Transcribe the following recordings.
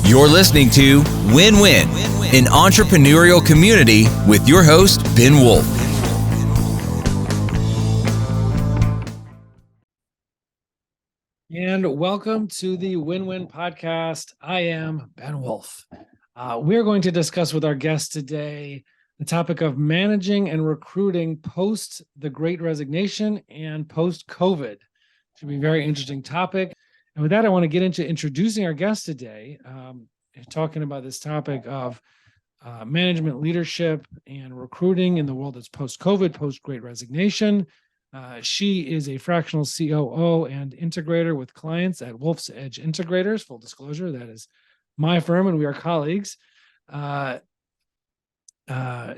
You're listening to Win-Win, an entrepreneurial community with your host, Ben Wolf. And welcome to the Win-Win podcast. I am Ben Wolf. We're going to discuss with our guest today the topic of managing and recruiting post the Great Resignation and post-COVID. Should be a very interesting topic. And with that, I want to get into introducing our guest today, talking about this topic of management leadership and recruiting in the world that's post-COVID, post-Great Resignation. She is a fractional COO and integrator with clients at Wolf's Edge Integrators. Full disclosure, that is my firm and we are colleagues.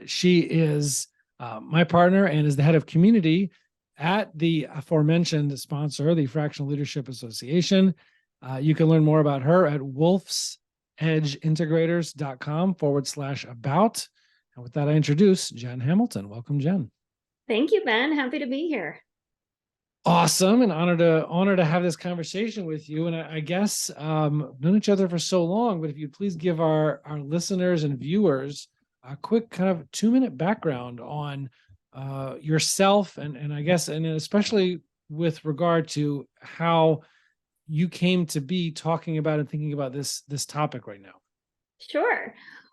She is my partner and is the head of community at the aforementioned sponsor, the Fractional Leadership Association. You can learn more about her at wolfsedgeintegrators.com/about. And with that, I introduce Jen Hamilton. Welcome, Jen. Thank you, Ben. Happy to be here. Awesome, and honor to have this conversation with you. And I guess known each other for so long, but if you'd please give our listeners and viewers a quick kind of 2-minute background on yourself, and I guess, and especially with regard to how you came to be talking about and thinking about this topic right now. Sure.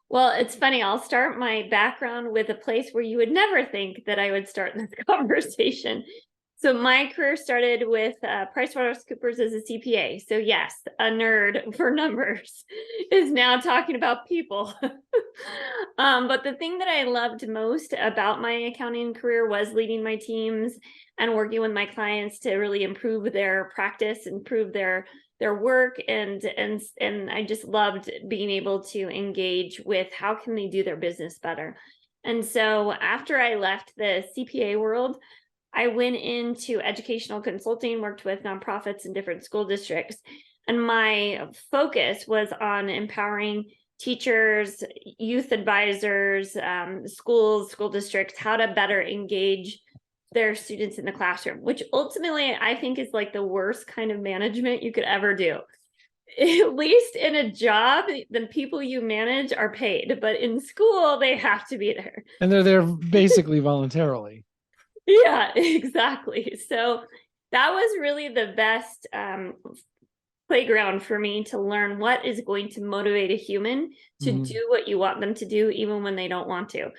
Well, it's funny. I'll start my background with a place where you would never think that I would start this conversation. So my career started with PricewaterhouseCoopers as a CPA. So yes, a nerd for numbers is now talking about people. But the thing that I loved most about my accounting career was leading my teams and working with my clients to really improve their practice, improve their work, and I just loved being able to engage with how can they do their business better. And so after I left the CPA world, I went into educational consulting, worked with nonprofits in different school districts, and my focus was on empowering teachers, youth advisors, schools, school districts, how to better engage their students in the classroom, which ultimately I think is like the worst kind of management you could ever do. At least in a job, the people you manage are paid, but in school, they have to be there. And they're there basically voluntarily. Yeah, exactly. So that was really the best playground for me to learn what is going to motivate a human to do what you want them to do, even when they don't want to.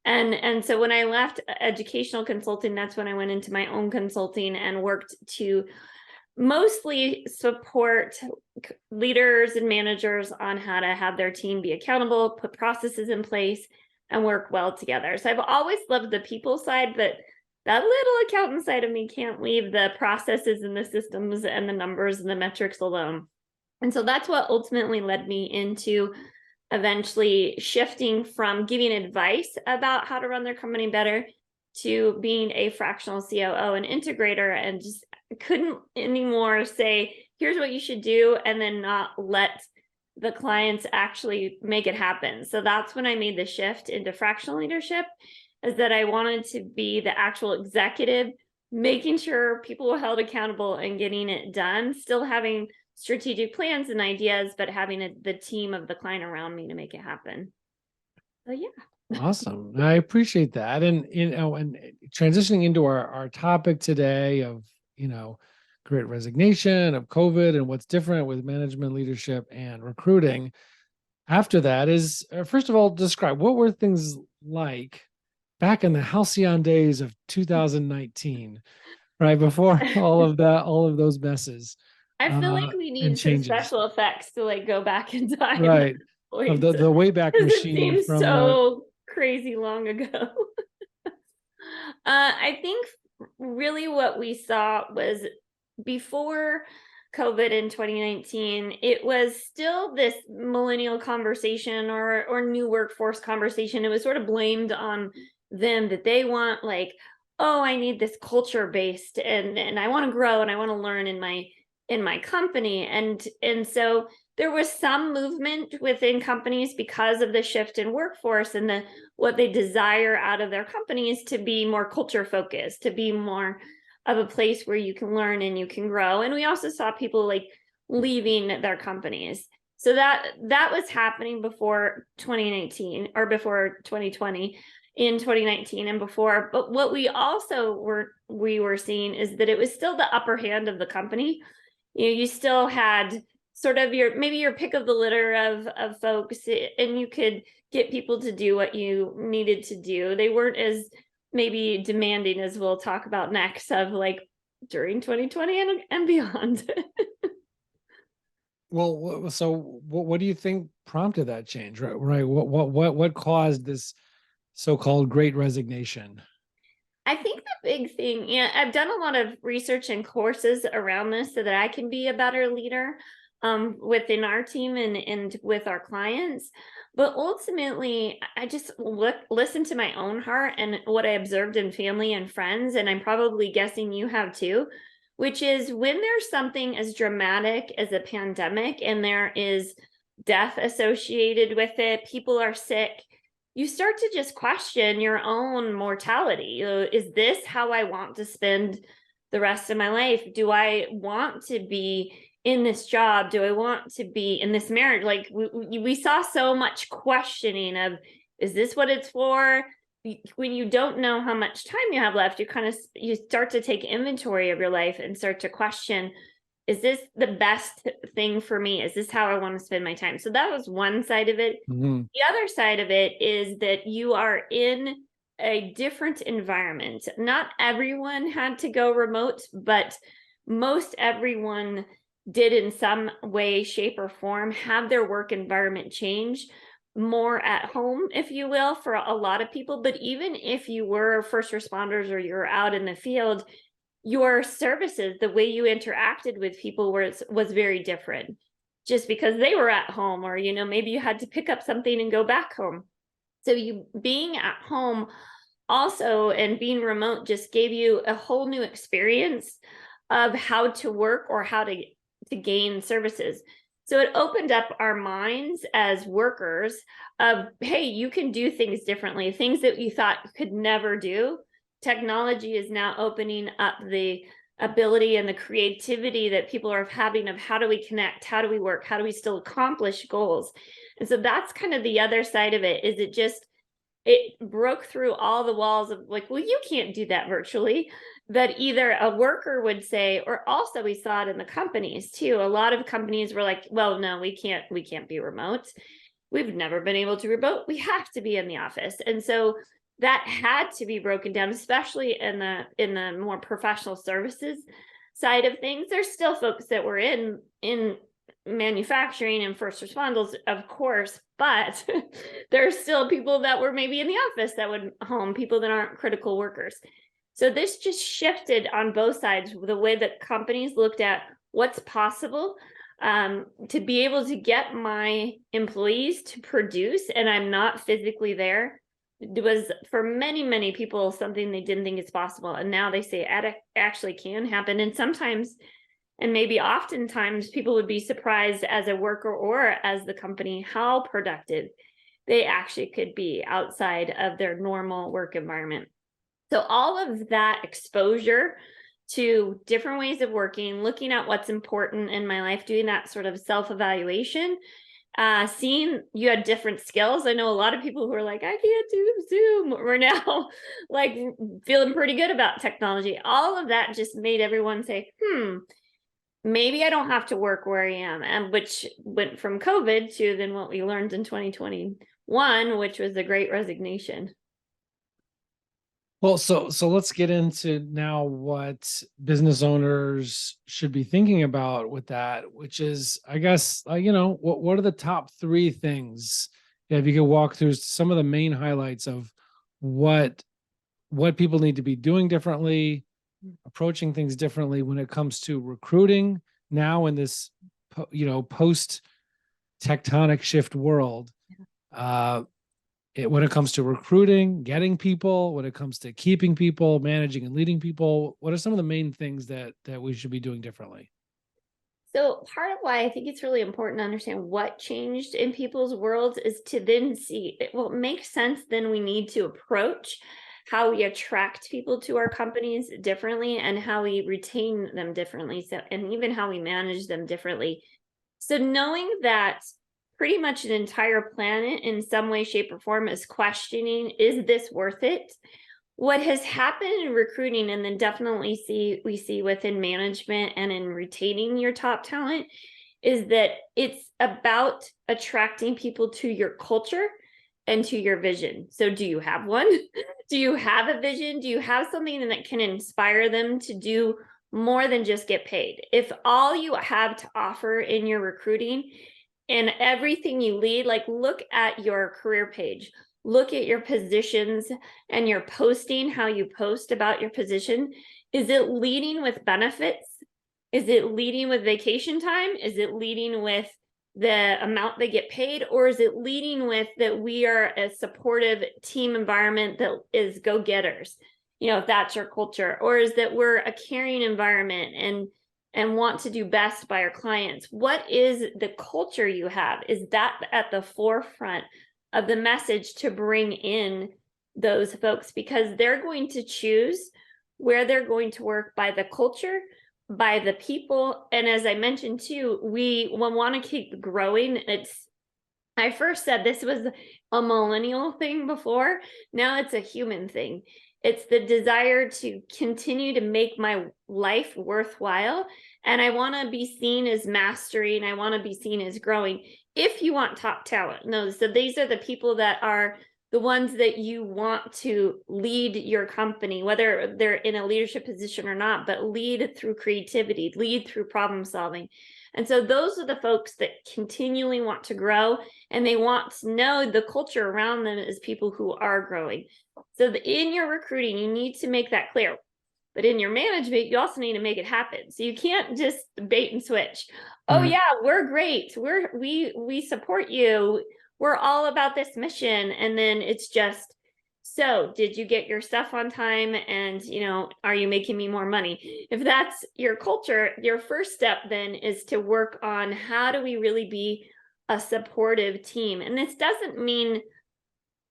And so when I left educational consulting, that's when I went into my own consulting and worked to mostly support leaders and managers on how to have their team be accountable, put processes in place, and work well together. So I've always loved the people side, but that little accountant side of me can't leave the processes and the systems and the numbers and the metrics alone. And so that's what ultimately led me into eventually shifting from giving advice about how to run their company better to being a fractional COO and integrator, and just couldn't anymore say, here's what you should do, and then not let the clients actually make it happen. So that's when I made the shift into fractional leadership, is that I wanted to be the actual executive, making sure people were held accountable and getting it done, still having strategic plans and ideas, but having the team of the client around me to make it happen. So yeah. Awesome. I appreciate that. And, and transitioning into our topic today of, Great Resignation, of COVID, and what's different with management leadership and recruiting. After that is, first of all, describe what were things like back in the halcyon days of 2019, right? Before all of those messes. I feel like we need some special effects to like go back in time. Right. Of the Wayback Machine. It seems so crazy long ago. I think really what we saw was before COVID in 2019, it was still this millennial conversation or new workforce conversation. It was sort of blamed on them that they want like, oh, I need this culture based and I want to grow and I want to learn in my company. And so there was some movement within companies because of the shift in workforce and what they desire out of their companies to be more culture focused, to be more of a place where you can learn and you can grow. And we also saw people like leaving their companies. So that was happening before 2019 or before 2020 in 2019 and before. But what we also were seeing is that it was still the upper hand of the company. You still had sort of maybe your pick of the litter of folks, and you could get people to do what you needed to do. They weren't as maybe demanding as we'll talk about next of like during 2020 and beyond. Well, so what do you think prompted that change? Right. What caused this so-called Great Resignation? I think the big thing, I've done a lot of research and courses around this so that I can be a better leader within our team and with our clients. But ultimately, I just listen to my own heart and what I observed in family and friends, and I'm probably guessing you have too, which is when there's something as dramatic as a pandemic and there is death associated with it, people are sick, you start to just question your own mortality. Is this how I want to spend the rest of my life? Do I want to be in this job? Do I want to be in this marriage? Like we saw so much questioning of, is this what it's for? When you don't know how much time you have left, you start to take inventory of your life and start to question, is this the best thing for me? Is this how I want to spend my time? So that was one side of it. Mm-hmm. The other side of it is that you are in a different environment. Not everyone had to go remote, but most everyone did in some way, shape, or form have their work environment change more at home, if you will, for a lot of people. But even if you were first responders or you're out in the field, your services, the way you interacted with people was very different just because they were at home, or, maybe you had to pick up something and go back home. So you being at home also and being remote just gave you a whole new experience of how to work or how to gain services. So it opened up our minds as workers of, hey, you can do things differently, things that you thought you could never do. Technology is now opening up the ability and the creativity that people are having of how do we connect, how do we work, how do we still accomplish goals. And so that's kind of the other side of it, is it broke through all the walls of like, well, you can't do that virtually. That either a worker would say, or also we saw it in the companies too. A lot of companies were like, well, no, we can't be remote. We've never been able to remote. We have to be in the office. And so that had to be broken down, especially in the more professional services side of things. There's still folks that were in manufacturing and first responders, of course, but there's still people that were maybe in the office that would home, people that aren't critical workers. So this just shifted on both sides, the way that companies looked at what's possible to be able to get my employees to produce, and I'm not physically there. It was for many, many people something they didn't think is possible. And now they say it actually can happen. And sometimes, and maybe oftentimes, people would be surprised as a worker or as the company how productive they actually could be outside of their normal work environment. So all of that exposure to different ways of working, looking at what's important in my life, doing that sort of self-evaluation, seeing you had different skills. I know a lot of people who are like, I can't do Zoom. We're now like feeling pretty good about technology. All of that just made everyone say, maybe I don't have to work where I am. And which went from COVID to then what we learned in 2021, which was the Great Resignation. Well, so let's get into now what business owners should be thinking about with that, which is, I guess, what are the top three things? If you could walk through some of the main highlights of what people need to be doing differently, approaching things differently when it comes to recruiting now in this, post tectonic shift world. When it comes to recruiting, getting people, when it comes to keeping people, managing and leading people, what are some of the main things that we should be doing differently? So part of why I think it's really important to understand what changed in people's worlds is to then see, well, it makes sense. Then we need to approach how we attract people to our companies differently and how we retain them differently. So, and even how we manage them differently. So knowing that pretty much an entire planet in some way, shape, or form is questioning, is this worth it? What has happened in recruiting, and then definitely we see within management and in retaining your top talent, is that it's about attracting people to your culture and to your vision. So do you have one? Do you have a vision? Do you have something that can inspire them to do more than just get paid? If all you have to offer in your recruiting and everything you lead, like look at your career page, look at your positions and your posting, how you post about your position. Is it leading with benefits? Is it leading with vacation time? Is it leading with the amount they get paid? Or is it leading with that we are a supportive team environment that is go-getters? You know, if that's your culture, or is that we're a caring environment and want to do best by our clients? What is the culture you have? Is that at the forefront of the message to bring in those folks? Because they're going to choose where they're going to work by the culture, by the people. And as I mentioned too, we want to keep growing. I first said this was a millennial thing before. Now it's a human thing. It's the desire to continue to make my life worthwhile. And I want to be seen as mastery, and I want to be seen as growing. If you want top talent, no, so these are the people that are the ones that you want to lead your company, whether they're in a leadership position or not, but lead through creativity, lead through problem solving. And so those are the folks that continually want to grow, and they want to know the culture around them is people who are growing. So in your recruiting, you need to make that clear. But in your management, you also need to make it happen. So you can't just bait and switch. Oh yeah, we're great. We support you. We're all about this mission. And then it's just, so did you get your stuff on time? And, you know, are you making me more money? If that's your culture, your first step then is to work on how do we really be a supportive team? And this doesn't mean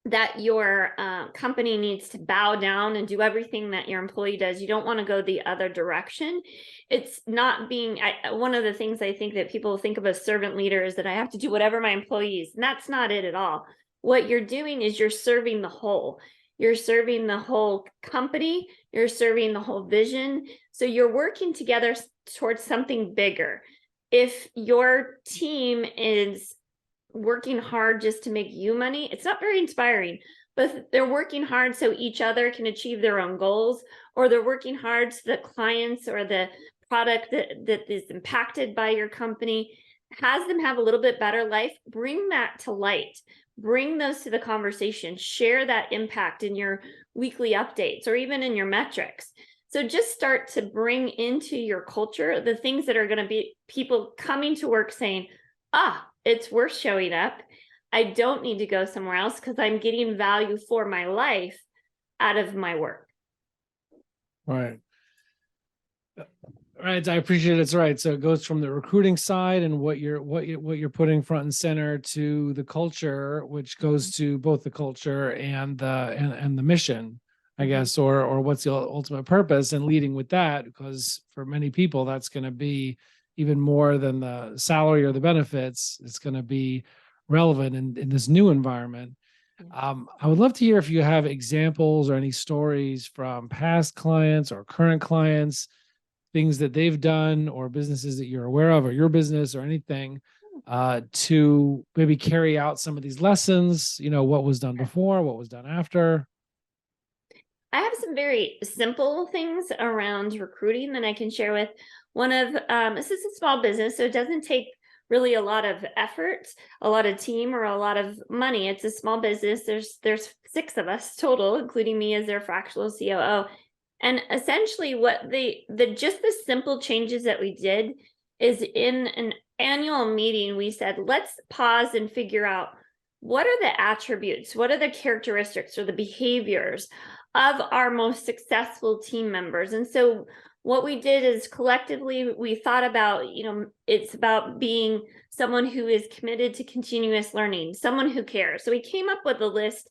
that your company needs to bow down and do everything that your employee does. You don't want to go the other direction. It's not being, one of the things I think that people think of as servant leader is that I have to do whatever my employees, and that's not it at all. What you're doing is you're serving the whole. You're serving the whole company. You're serving the whole vision. So you're working together towards something bigger. If your team is working hard just to make you money, it's not very inspiring. But they're working hard so each other can achieve their own goals, or they're working hard so the clients or the product that is impacted by your company has them have a little bit better life. Bring that to light. Bring those to the conversation. Share that impact in your weekly updates or even in your metrics. So just start to bring into your culture the things that are going to be people coming to work saying, it's worth showing up. I don't need to go somewhere else because I'm getting value for my life out of my work. Right. Right. I appreciate it. It's right. So it goes from the recruiting side and what you're putting front and center to the culture, which goes to both the culture and the mission, I guess, or what's the ultimate purpose, and leading with that, because for many people that's going to be even more than the salary or the benefits. It's going to be relevant in this new environment. I would love to hear if you have examples or any stories from past clients or current clients, things that they've done or businesses that you're aware of, or your business or anything, to maybe carry out some of these lessons, you know, what was done before, what was done after. I have some very simple things around recruiting that I can share with. One of this is a small business, so it doesn't take really a lot of effort, a lot of team, or a lot of money. It's a small business. There's 6 of us total, including me as their fractional COO. And essentially, what just the simple changes that we did is in an annual meeting, we said, let's pause and figure out what are the attributes, what are the characteristics or the behaviors of our most successful team members. And so what we did is collectively, we thought about, you know, it's about being someone who is committed to continuous learning, someone who cares. So we came up with a list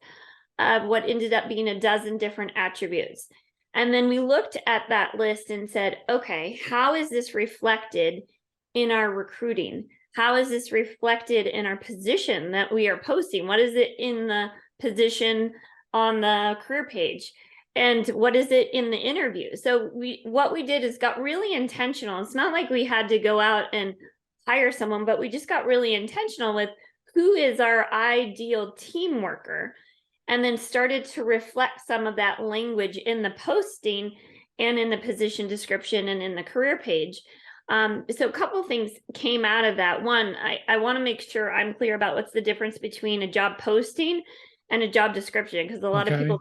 of what ended up being a dozen different attributes. And then we looked at that list and said, okay, how is this reflected in our recruiting? how is this reflected in our position that we are posting? What is it in the position on the career page? And what is it in the interview? So what we did is got really intentional. It's not like we had to go out and hire someone, but we just got really intentional with who is our ideal team worker, and then started to reflect some of that language in the posting and in the position description and in the career page. So a couple of things came out of that. One, I want to make sure I'm clear about what's the difference between a job posting and a job description, because a lot of people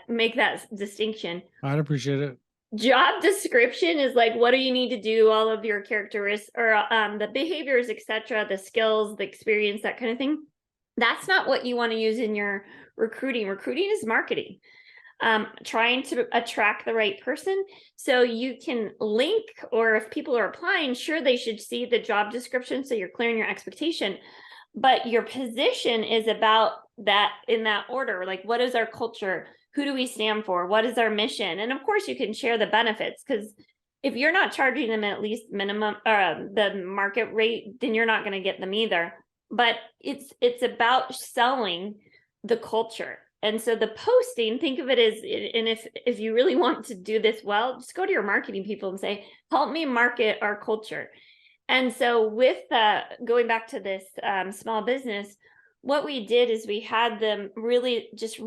make that distinction. I'd appreciate it. Job description is like, what do you need to do, all of your characteristics or the behaviors, etc., the skills, the experience, that kind of thing. That's not what you want to use in your recruiting. Recruiting is marketing, trying to attract the right person. So you can link, or if people are applying, sure, they should see the job description so you're clearing your expectation. But your position is about that in that order. Like, what is our culture? Who do we stand for? What is our mission? And of course, you can share the benefits, because if you're not charging them at least minimum the market rate, then you're not going to get them either. But it's about selling the culture. And so the posting, think of it as, and if you really want to do this well, just go to your marketing people and say, help me market our culture. And so with going back to this small business, what we did is we had them really just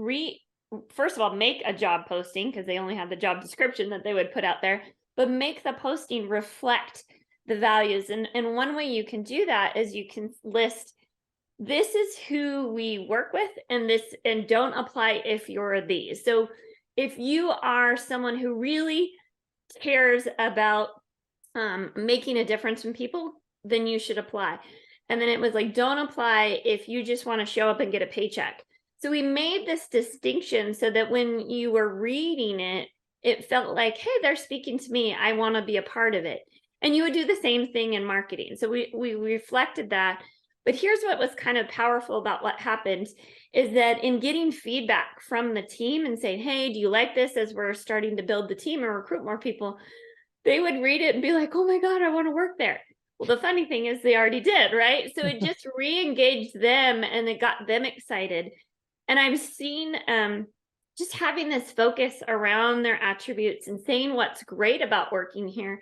first of all, make a job posting, because they only had the job description that they would put out there, but make the posting reflect the values. And one way you can do that is you can list, this is who we work with, and don't apply if you're these. So if you are someone who really cares about making a difference in people, then you should apply. And then it was like, don't apply if you just want to show up and get a paycheck. So we made this distinction so that when you were reading it, it felt like, hey, they're speaking to me. I want to be a part of it. And you would do the same thing in marketing. So we reflected that. But here's what was kind of powerful about what happened is that in getting feedback from the team and saying, hey, do you like this, as we're starting to build the team and recruit more people, they would read it and be like, oh my God, I want to work there. Well, the funny thing is they already did, right? So it just re-engaged them and it got them excited. And I've seen just having this focus around their attributes and saying what's great about working here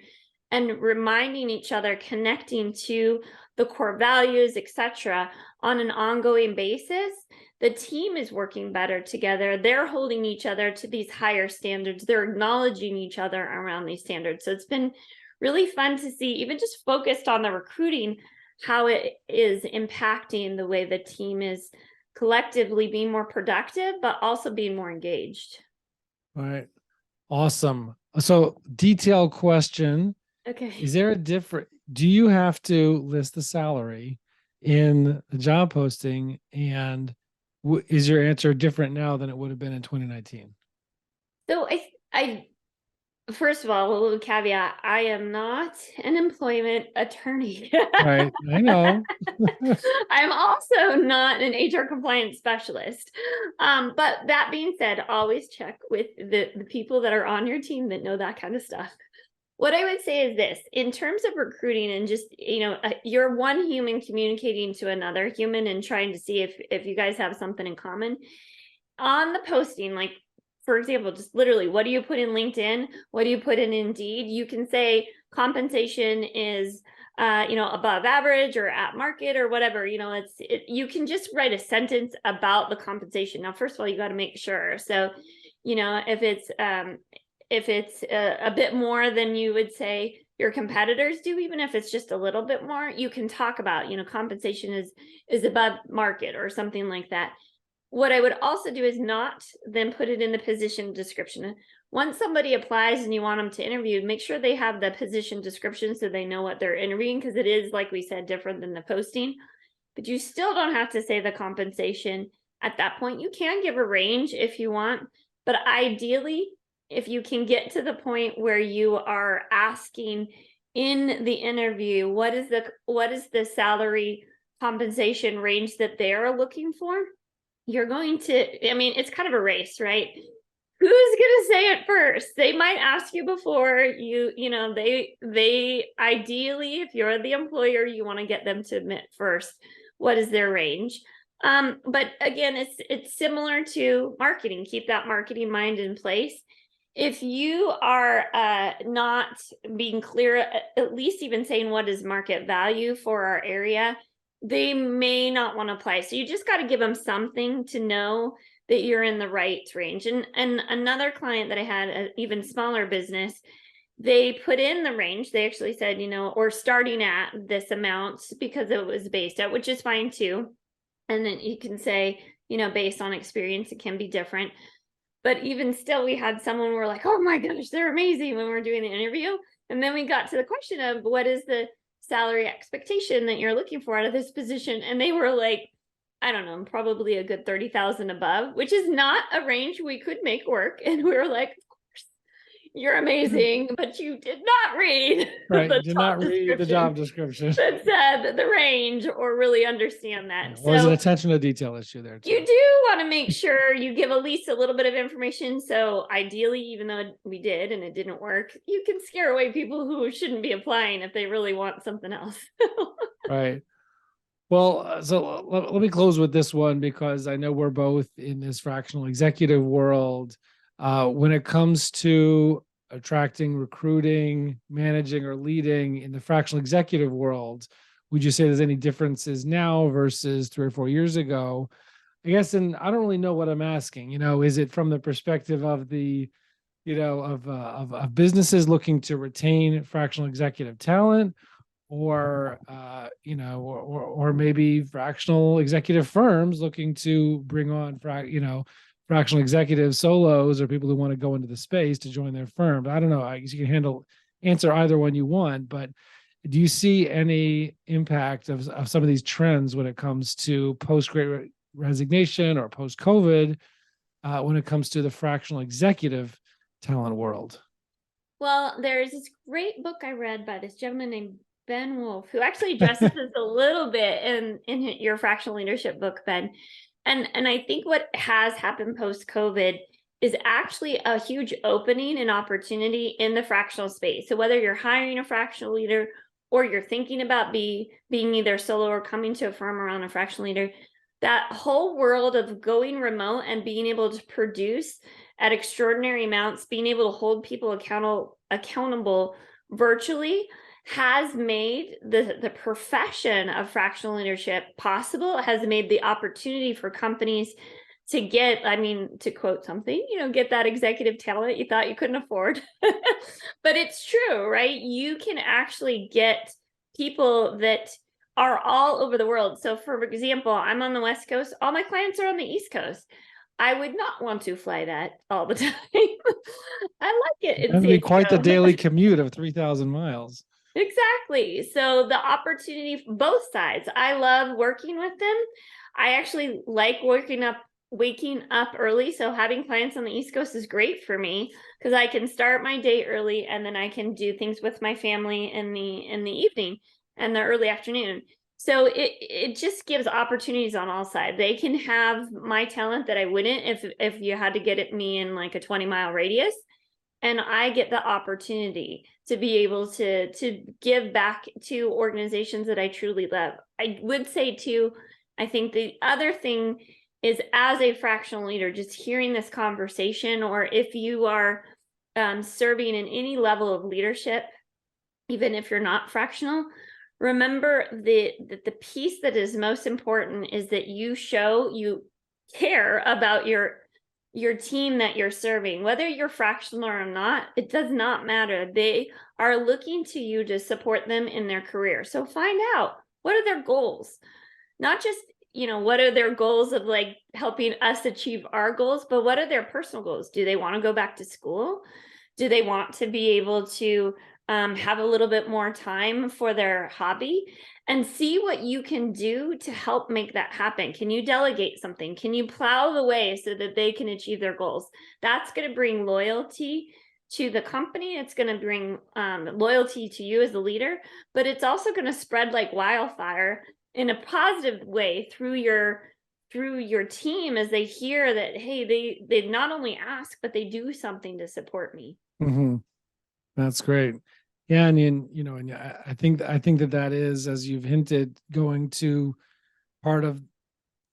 and reminding each other, connecting to the core values, etc., on an ongoing basis, the team is working better together. They're holding each other to these higher standards. They're acknowledging each other around these standards. So it's been really fun to see, even just focused on the recruiting, how it is impacting the way the team is collectively being more productive, but also being more engaged. All right. Awesome. So detailed question. Okay. Is there do you have to list the salary in the job posting, and is your answer different now than it would have been in 2019? So I first of all, a little caveat, I am not an employment attorney. Right, I know. I'm also not an HR compliance specialist. But that being said, always check with the people that are on your team that know that kind of stuff. What I would say is this, in terms of recruiting and just, you're one human communicating to another human and trying to see if you guys have something in common. On the posting, like, for example, just literally, what do you put in LinkedIn? What do you put in Indeed? You can say compensation is, above average or at market or whatever. You can just write a sentence about the compensation. Now, first of all, you got to make sure. So, if it's a bit more than you would say your competitors do, even if it's just a little bit more, you can talk about, compensation is above market or something like that. What I would also do is not then put it in the position description. Once somebody applies and you want them to interview, make sure they have the position description so they know what they're interviewing, because it is, like we said, different than the posting. But you still don't have to say the compensation at that point. You can give a range if you want, but ideally, if you can get to the point where you are asking in the interview, what is the salary compensation range that they're looking for, you're going to, it's kind of a race, right? who's going to say it first? They might ask you before they ideally, if you're the employer, you want to get them to admit first what is their range. But again, it's similar to marketing. Keep that marketing mind in place. If you are not being clear, at least even saying what is market value for our area, they may not want to apply. So you just got to give them something to know that you're in the right range. And another client that I had, an even smaller business, they put in the range. They actually said, or starting at this amount, because it was based at, which is fine too. And then you can say, based on experience, it can be different. But even still, we had someone we're like, oh my gosh, they're amazing when we're doing the interview. And then we got to the question of what is the salary expectation that you're looking for out of this position? And they were like, I don't know, probably a good 30,000 above, which is not a range we could make work. And we were like, of course, you're amazing, but you did not read the job description that said the range or really understand that. Yeah, was an attention to detail issue there too. You do want to make sure you give at least a little bit of information. So ideally, even though we did and it didn't work, you can scare away people who shouldn't be applying if they really want something else. Right. Well, so let me close with this one, because I know we're both in this fractional executive world. When it comes to attracting, recruiting, managing, or leading in the fractional executive world, would you say there's any differences now versus 3 or 4 years ago? I guess, and I don't really know what I'm asking. Is it from the perspective of the, of businesses looking to retain fractional executive talent, or or maybe fractional executive firms looking to bring on fractional executive solos, or people who want to go into the space to join their firm? I don't know. I guess you can answer either one you want, but do you see any impact of some of these trends when it comes to post-Great Resignation or post-COVID, when it comes to the fractional executive talent world? Well, there's this great book I read by this gentleman named Ben Wolf, who actually addresses this a little bit in your fractional leadership book, Ben. And I think what has happened post-COVID is actually a huge opening and opportunity in the fractional space. So whether you're hiring a fractional leader or you're thinking about being either solo or coming to a firm around a fractional leader, that whole world of going remote and being able to produce at extraordinary amounts, being able to hold people accountable virtually, has made the profession of fractional leadership possible. It has made the opportunity for companies to get, to quote something, get that executive talent you thought you couldn't afford. But it's true, right? You can actually get people that are all over the world. So for example, I'm on the West Coast. All my clients are on the East Coast. I would not want to fly that all the time. I like it. It'd be quite the daily commute of 3,000 miles. Exactly. So the opportunity, both sides. I love working with them. I actually like waking up early. So having clients on the East Coast is great for me, because I can start my day early and then I can do things with my family in the evening and the early afternoon. So it just gives opportunities on all sides. They can have my talent that I wouldn't if you had to get at me in like a 20-mile radius. And I get the opportunity to be able to give back to organizations that I truly love. I would say too, I think the other thing is, as a fractional leader, just hearing this conversation, or if you are serving in any level of leadership, even if you're not fractional, remember that the piece that is most important is that you show you care about your team that you're serving. Whether you're fractional or not, it does not matter. They are looking to you to support them in their career. So find out, what are their goals? Not just, what are their goals of like helping us achieve our goals, but what are their personal goals? Do they want to go back to school? Do they want to be able to have a little bit more time for their hobby? And see what you can do to help make that happen. Can you delegate something? Can you plow the way so that they can achieve their goals? That's going to bring loyalty to the company. It's going to bring loyalty to you as a leader, but it's also going to spread like wildfire in a positive way through your through your team as they hear that, hey, they not only ask, but they do something to support me. Mm-hmm. That's great. Yeah, and I think that is, as you've hinted, going to part of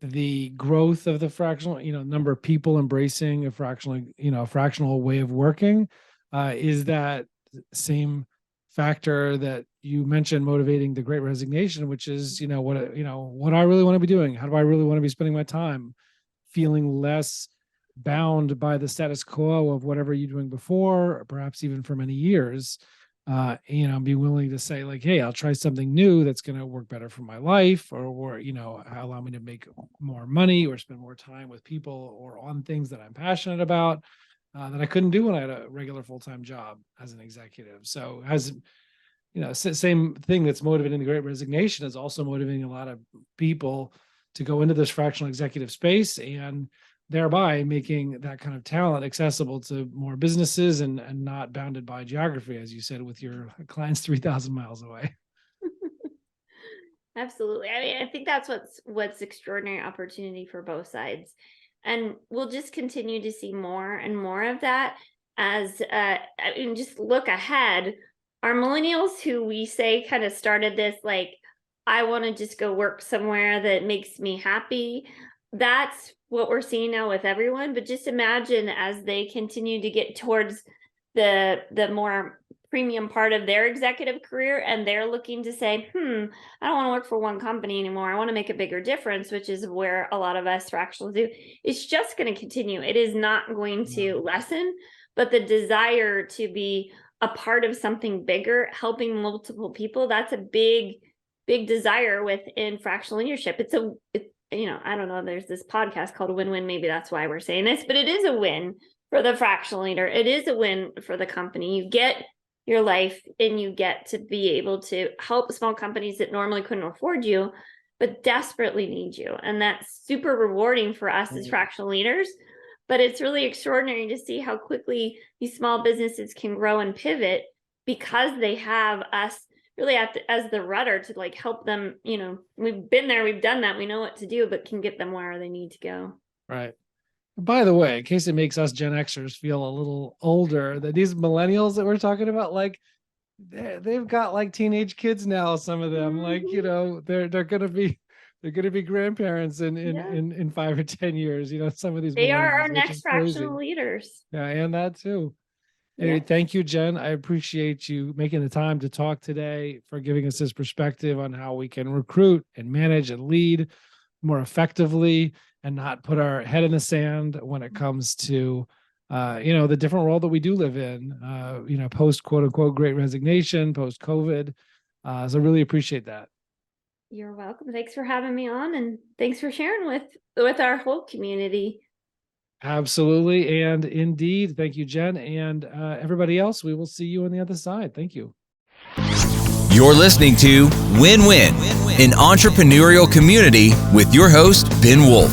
the growth of the fractional, number of people embracing a fractional way of working, is that same factor that you mentioned motivating the Great Resignation, which is, what do I really want to be doing? How do I really want to be spending my time? Feeling less bound by the status quo of whatever you're doing before, or perhaps even for many years. Be willing to say, like, hey, I'll try something new that's going to work better for my life, or allow me to make more money or spend more time with people or on things that I'm passionate about, that I couldn't do when I had a regular full-time job as an executive. So same thing that's motivating the Great Resignation is also motivating a lot of people to go into this fractional executive space, and thereby making that kind of talent accessible to more businesses and not bounded by geography, as you said, with your clients 3,000 miles away. Absolutely. I mean, I think that's what's extraordinary opportunity for both sides. And we'll just continue to see more and more of that as, just look ahead. Our millennials, who we say kind of started this, like, I want to just go work somewhere that makes me happy. That's what we're seeing now with everyone. But just imagine as they continue to get towards the more premium part of their executive career, and they're looking to say, I don't want to work for one company anymore. I want to make a bigger difference, which is where a lot of us fractionals do. It's just going to continue. It is not going to lessen, but the desire to be a part of something bigger, helping multiple people, that's a big desire within fractional leadership. I don't know, there's this podcast called Win-Win. Maybe that's why we're saying this, but it is a win for the fractional leader. It is a win for the company. You get your life and you get to be able to help small companies that normally couldn't afford you, but desperately need you. And that's super rewarding for us as fractional leaders. But it's really extraordinary to see how quickly these small businesses can grow and pivot because they have us really as the rudder to, like, help them. We've been there, we've done that, we know what to do, but can get them where they need to go. Right. By the way, in case it makes us Gen Xers feel a little older, that these millennials that we're talking about, like, they've got like teenage kids now. Some of them, like, they're gonna be grandparents in 5 or 10 years. Some of these They are our millennials, next fractional leaders. Yeah, and that too. Yeah. Anyway, thank you, Jen. I appreciate you making the time to talk today, for giving us this perspective on how we can recruit and manage and lead more effectively and not put our head in the sand when it comes to, the different world that we do live in, post quote unquote Great Resignation, post COVID. So really appreciate that. You're welcome. Thanks for having me on, and thanks for sharing with our whole community. Absolutely. And indeed. Thank you, Jen. And everybody else, we will see you on the other side. Thank you. You're listening to Win-Win, an entrepreneurial community with your host, Ben Wolf.